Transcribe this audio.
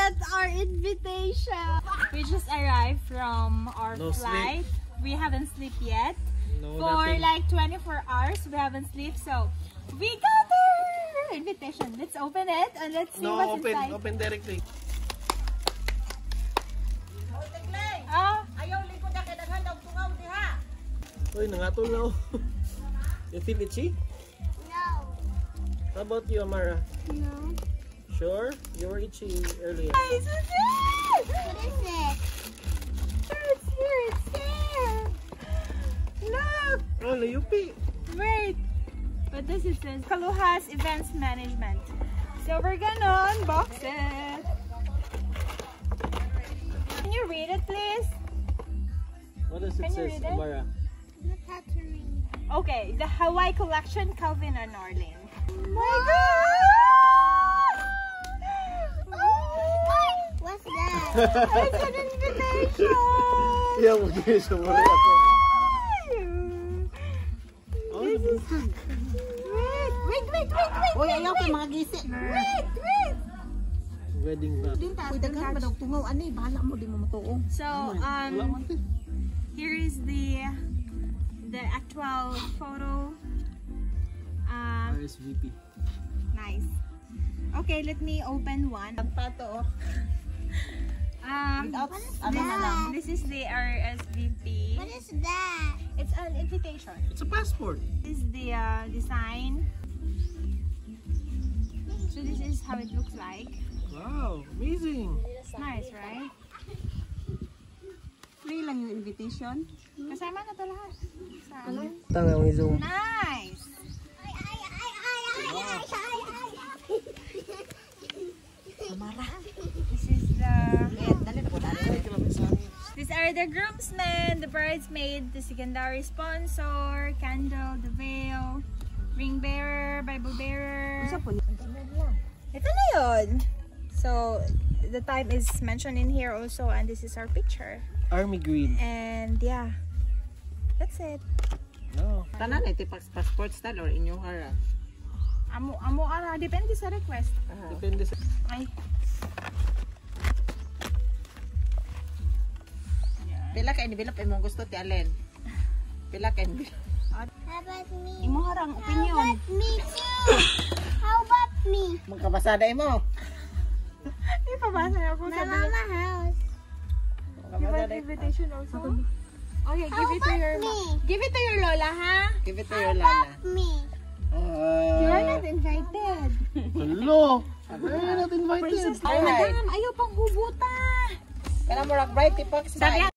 get our invitation. We just arrived from our flight. We haven't slept yet. For like 24 hours, we haven't slept. So we got our invitation. Let's open it and let's see what's inside. Open directly. Ayaw likod na kadaghan ng tungaw diha. Uy, nangatol na oh. You feel itchy? No. How about you, Amara? No. Sure? You were itchy earlier. Guys, what's it? What is it? It's here, it's here. Look! Oh, Layupi. Wait. What does it say? Kaluhas Events Management. So we're gonna unbox it. Can you read it, please? What does it say, Amara? Not how to read. Okay, the Hawaii Collection, Calvin and Orlin. Oh my God! Oh, what's that? It's an invitation! Yeah, okay, so what is This is... Wait! Uy, ayaw pa mga gisi. Wait! wedding wrap? Uy, daghan ba daw tungaw ani, bahala mo di mo matuong. So, here is the actual photo. RSVP. Nice. Okay, let me open one. Pato. This is the RSVP. What is that? It's an invitation. It's a passport. This is the design. So this is how it looks like. Wow, amazing. Nice, right? Free lang yung invitation. Kasama na to lahat. Sa ano? Tangang zoom. Nice! This is the... These are the groomsmen, the bridesmaid, the secondary sponsor, candle, the veil, ring bearer, Bible bearer. Ito na yun. So, the time is mentioned in here also, and this is our picture. Army green. And yeah, that's it. No. Tanan iti passport style or inyong hara. Amo ara, depende sa request. Depende sa... Ay. Pila ka envelope imong gusto ti Allen? Pila ka envelope? How about me? Imo harang How opinion. about me too? How about me? Magkabasada imo. Ipabasa ako My sa mama house. You want invitation also? Okay, How about me? give it to your lola, ha? Give it to How your about Lana. me? You are not invited. Hello! We're not invited. Princess, madam, ayaw pang hubuta. Kana mo rak bright tipak sa